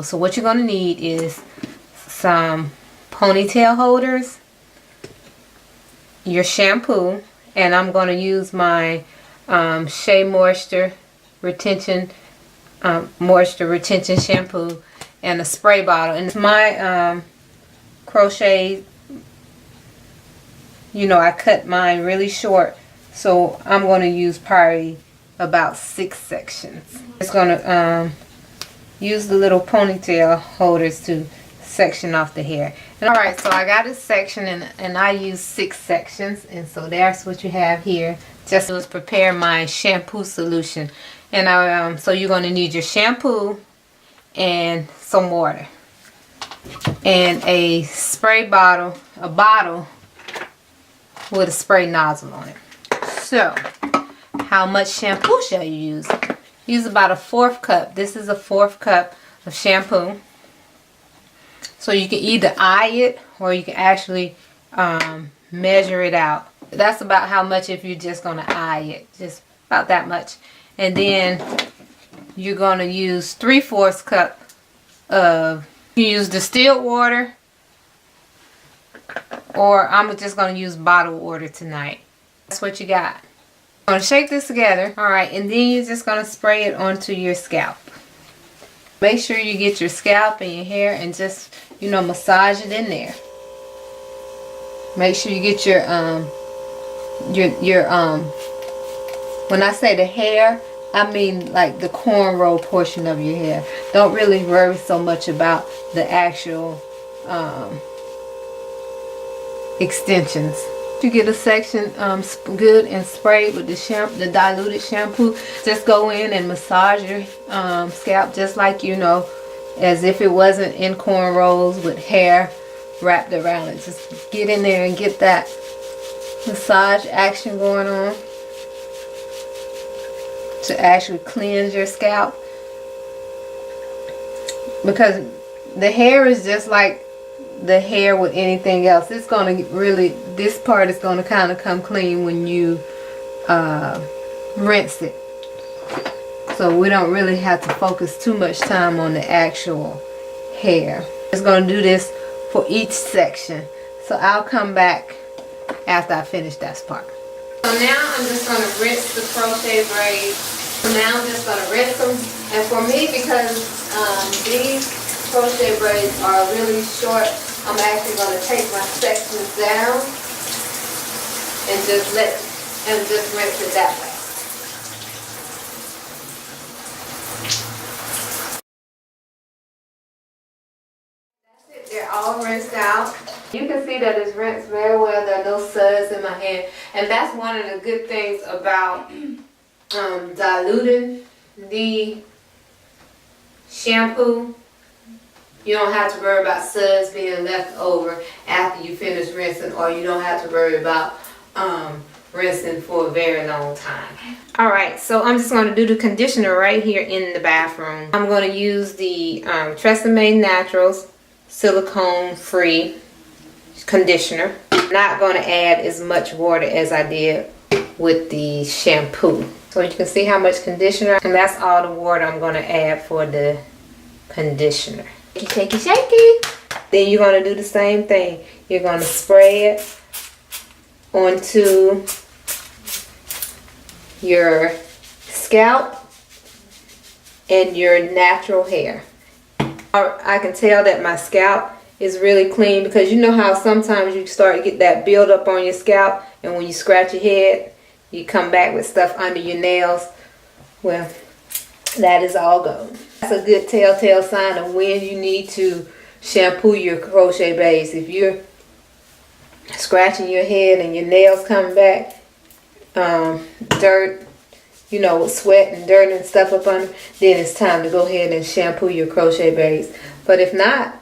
So what you're going to need is some ponytail holders, your shampoo, and I'm going to use my Shea Moisture Retention shampoo, and a spray bottle. And my crochet, you know, I cut mine really short, so I'm going to use probably about 6 sections. It's going to use the little ponytail holders to section off the hair. And alright, so I got a section, and I use 6 sections, and so that's what you have here. Just was prepare my shampoo solution. And so you're going to need your shampoo and some water and a spray bottle, a bottle with a spray nozzle on it. So how much shampoo shall you use? Use about a 1/4 cup. This is a 1/4 cup of shampoo. So you can either eye it or you can actually measure it out. That's about how much if you're just going to eye it. Just about that much. And then you're going to use 3/4 cup of, you use distilled water, or I'm just going to use bottled water tonight. That's what you got. I'm going to shake this together. Alright, and then you're just going to spray it onto your scalp. Make sure you get your scalp and your hair and just, you know, massage it in there. Make sure you get your when I say the hair, I mean like the cornrow portion of your hair. Don't really worry so much about the actual extensions. You get a section good and sprayed with the diluted shampoo. Just go in and massage your scalp just like, you know, as if it wasn't in cornrows with hair wrapped around it. Just get in there and get that massage action going on to actually cleanse your scalp, because the hair is just like the hair with anything else. It's going to really, this part is going to kind of come clean when you rinse it. So we don't really have to focus too much time on the actual hair. Just going to do this for each section. So I'll come back after I finish that part. So now I'm just going to rinse the crochet braids. So now I'm just going to rinse them. And for me, because these crochet braids are really short, I'm actually going to take my sections down and just rinse it that way. They're all rinsed out. You can see that it's rinsed very well. There are no suds in my hand. And that's one of the good things about diluting the shampoo. You don't have to worry about suds being left over after you finish rinsing, or you don't have to worry about rinsing for a very long time. Alright, so I'm just going to do the conditioner right here in the bathroom. I'm going to use the Tresemme Naturals silicone free conditioner. I'm not going to add as much water as I did with the shampoo. So you can see how much conditioner, and that's all the water I'm going to add for the conditioner. Shaky, shaky. Then you're going to do the same thing. You're going to spray it onto your scalp and your natural hair. I can tell that my scalp is really clean, because you know how sometimes you start to get that buildup on your scalp, and when you scratch your head you come back with stuff under your nails. Well, that is all gone. That's a good telltale sign of when you need to shampoo your crochet braids. If you're scratching your head and your nails coming back, dirt, you know, with sweat and dirt and stuff up under, then it's time to go ahead and shampoo your crochet braids. But if not,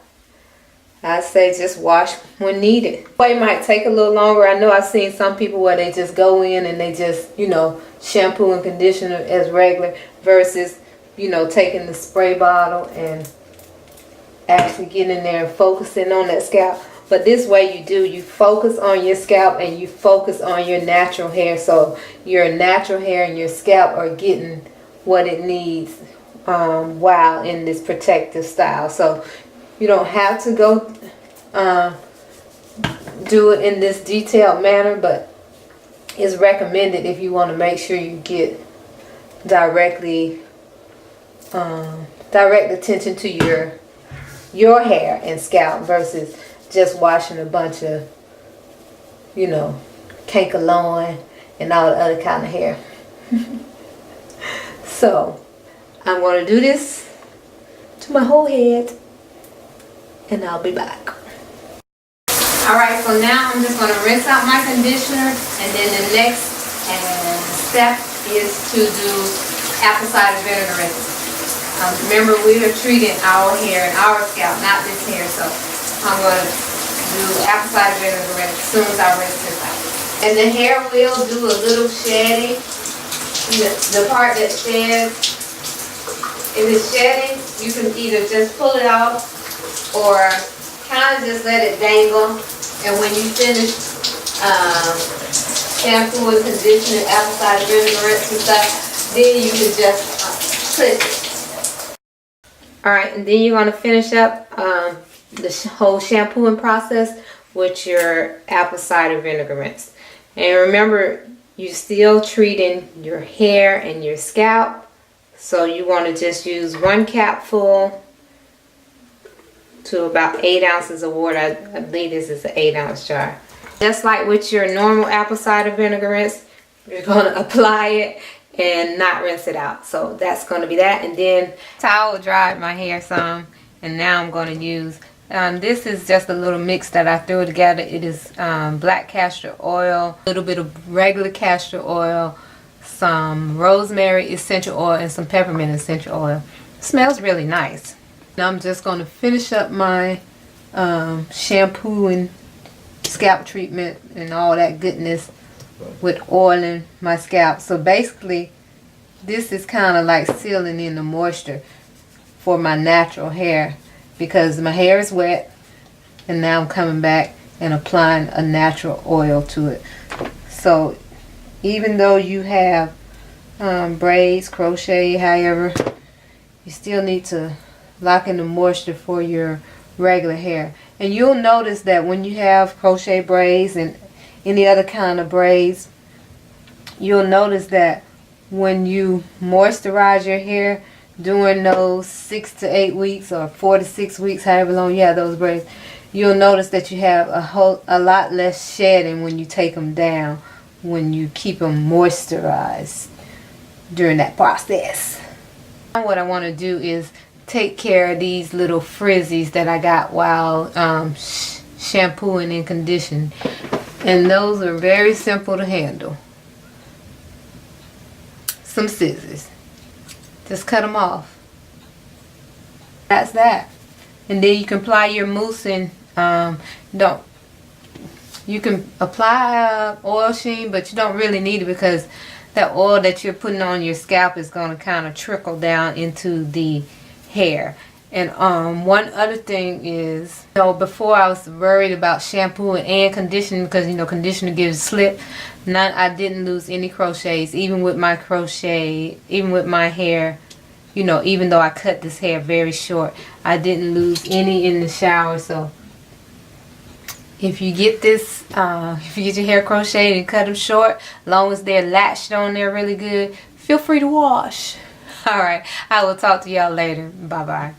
I say just wash when needed. It might take a little longer. I know I've seen some people where they just go in and they just, you know, shampoo and conditioner as regular, versus, you know, taking the spray bottle and actually getting in there and focusing on that scalp. But this way you focus on your scalp and you focus on your natural hair. So your natural hair and your scalp are getting what it needs while in this protective style. So you don't have to go do it in this detailed manner, but it's recommended if you want to make sure you get direct attention to your hair and scalp versus just washing a bunch of, you know, canker and all the other kind of hair. So I'm going to do this to my whole head and I'll be back. Alright, so now I'm just going to rinse out my conditioner, and then the next step is to do apple cider vinegar rinse. Remember, we are treating our hair and our scalp, not this hair, so I'm going to do apple cider vinegar rinse as soon as I rinse this out. And the hair will do a little shedding. The part that sheds, if it's shedding, you can either just pull it off or kind of just let it dangle. And when you finish shampoo and conditioning, apple cider vinegar rinse and stuff, then you can just clip it. Alright, and then you're going to finish up the whole shampooing process with your apple cider vinegar rinse. And remember, you're still treating your hair and your scalp, so you want to just use 1 capful to about 8 ounces of water. I believe this is an 8-ounce jar. Just like with your normal apple cider vinegar rinse, you're going to apply it and not rinse it out. So that's going to be that. And then towel dried my hair some, and now I'm going to use this is just a little mix that I threw together. It is black castor oil, a little bit of regular castor oil, some rosemary essential oil, and some peppermint essential oil. It smells really nice. Now I'm just going to finish up my shampoo and scalp treatment and all that goodness with oiling my scalp. So basically, this is kind of like sealing in the moisture for my natural hair, because my hair is wet, and now I'm coming back and applying a natural oil to it. So even though you have braids, crochet, however, you still need to lock in the moisture for your regular hair. And you'll notice that when you have crochet braids and any other kind of braids, you'll notice that when you moisturize your hair during those 6 to 8 weeks or 4 to 6 weeks, however long you have those braids, you'll notice that you have a lot less shedding when you take them down, when you keep them moisturized during that process. What I want to do is take care of these little frizzies that I got while shampooing and conditioning, and those are very simple to handle. Some scissors, just cut them off. That's that. And then you can apply your mousse, and you can apply oil sheen, but you don't really need it, because that oil that you're putting on your scalp is going to kind of trickle down into the hair. And one other thing is, before I was worried about shampooing and conditioning, because conditioner gives slip. I didn't lose any crochets, even with my crochet, even with my hair. Even though I cut this hair very short, I didn't lose any in the shower. So if you get this, if you get your hair crocheted and cut them short, as long as they're latched on there really good, feel free to wash. Alright, I will talk to y'all later. Bye bye.